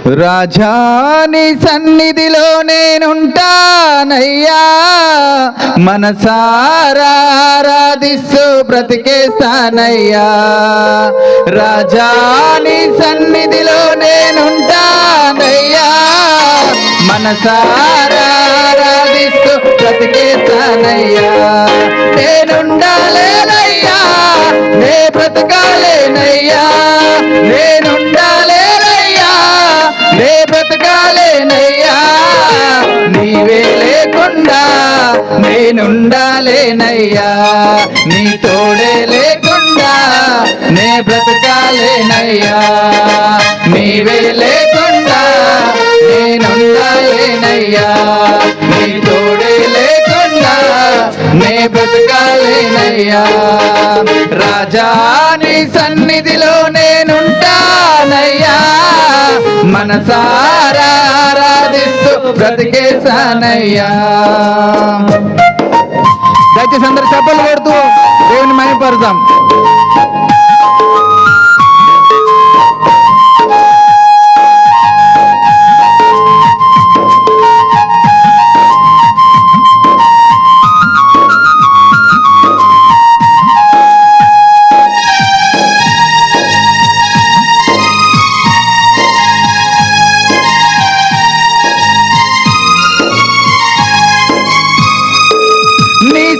రాజాని సన్నిధిలో నేనుంటానయ్యా, మనసారా ఆరాధిస్తూ బ్రతికేస్తానయ్యా. రాజాని సన్నిధిలో నేనుంటానయ్యా, మనసారా ఆరాధిస్తూ బ్రతికేస్తానయ్యా. నేనుండాలేనయ్యా, నే బ్రతకాలేనయ్యా, నేనుండాలేనయ్యా, నే బ్రతకాలేనయ్యా. నీవే లేకుండా నేనుండాలేనయ్యా, నీ తోడే లేకుండా నే బ్రతకాలేనయ్యా. నీవే లేకుండా నేనుండాలేనయ్యా, నీ తోడే లేకుండా నే బ్రతకాలేనయ్యా. రాజాని సన్నిధిలో నేనుంటానయ్యా, మనసారా ఆరాధిస్తూ బ్రతికేశానయ్యా. దయచేసి అందరు చప్పలు కొడుతూ దేవుని మహిమపరుద్దాం.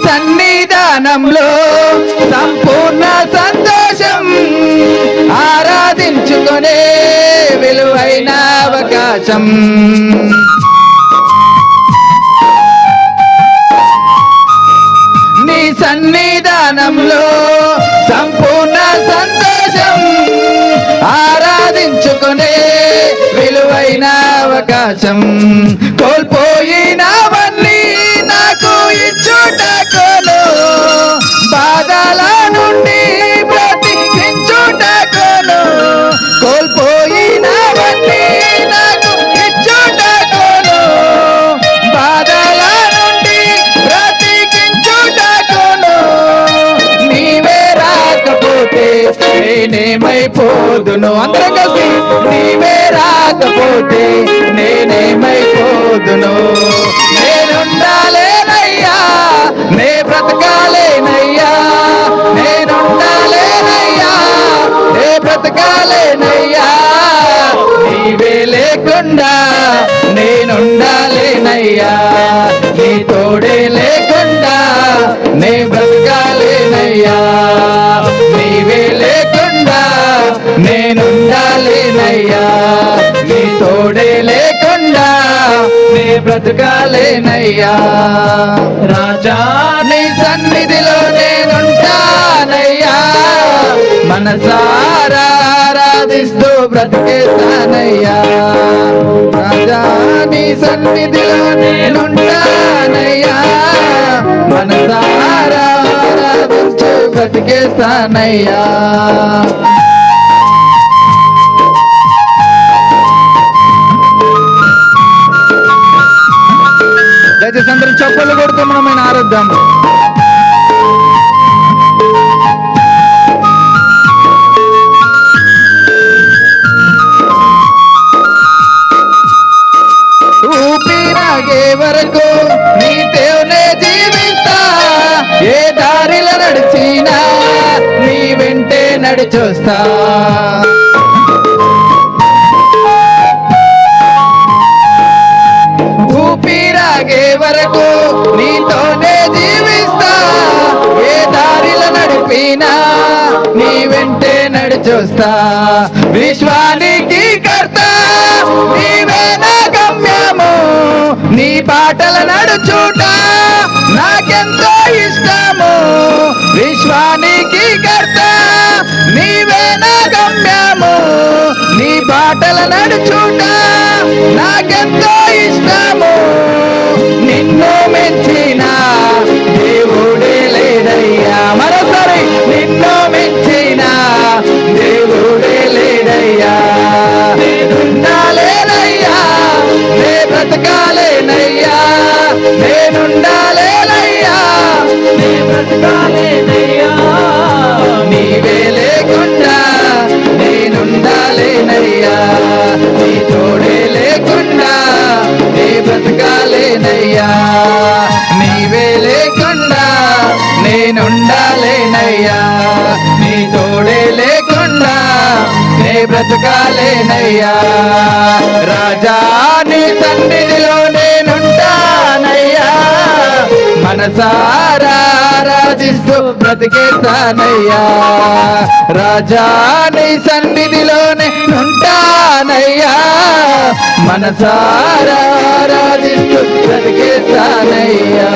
సన్నిధానంలో సంపూర్ణ సంతోషం, ఆరాధించుకునే విలువైన అవకాశం. నీ సన్నిధానంలో సంపూర్ణ సంతోషం, ఆరాధించుకునే విలువైన అవకాశం. కోల్పోయినవన్నీ నాకు ఇచ్చుటకును, బాధల నుండి బ్రతికించుటకును. కోల్పోయినవన్నీ నాకు ఇచ్చుటకును, బాధల నుండి బ్రతికించుటకును. నీవే రాకపోతే నేనేమైపోదును, అందరం కలిసి నీవే రాకపోతే నేనేమైపోదును. నేనుండాలేనయ్యా, నే బ్రతకాలేనయ్యా, నేనుండాలేనయ్యా, నే బ్రతకాలేనయ్యా. నీవే లేకుండా నేనుండాలేనయ్యా, నీ తోడే లేకుండా నే బ్రతకాలేనయ్యా. నీవే లేకుండా నేనుండాలేనయ్యా, నీ తోడే లేకుండా నే బ్రతకాలేనయ్యా. రాజా నీ సన్నిధిలో నేనుంటానయ్యా, మనసారా ఆరాధిస్తూ బ్రతికేస్తానయ్యా. రాజా నీ సన్నిధిలో నేనుంటానయ్యా, మనసారా ఆరాధిస్తూ బ్రతికేస్తానయ్యా. దయచేసి అందరూ చప్పట్లు కొడుతూ మనం ఆరాధిద్దాం. ఊపిరాగే వరకు నీతోనే జీవిస్తా, ఏ దారిలో నడిచినా నీ వెంటే నడిచొస్తా. ఊపిరాగే వరకు నీతోనే జీవిస్తా, ఏ దారిలో నడిపినా నీ వెంటే నడిచొస్తా. విశ్వానికి కర్త నీవే నా గమ్యము, నీ బాటల నడుచుట నాకెంతో ఇష్టము. విశ్వానికి కర్త నీవే నా గమ్యము, నీ బాటల నడుచుట నాకెంతో ఇష్టము. నిన్ను మెచ్చిన దేవుడే లేదయ్యా, మరోసారి నిన్ను మెచ్చిన దేవుడే లేదయ్యా. నేనుండాలేనయ్యా, నే బ్రతకాలేనయ్యా, నేనుండాలేనయ్యా, నే బ్రతకాలేనయ్యా. నీవే లేకుండా నేనుండాలేనయ్యా, నీ తోడు లేనయ్యా, నీవే లేకుండా నేనుండాలేనయ్యా, నీ తోడే లేకుండా నే బ్రతకాలేనయ్యా. రాజా నీ సన్నిధిలో నేనుంటానయ్యా, మనసారా ఆరాధిస్తూ బ్రతికేస్తానయ్యా. రాజా నీ సన్నిధిలో నేనుంటానయ్యా, మనసారా ఆరాధిస్తూ బ్రతికేస్తానయ్యా.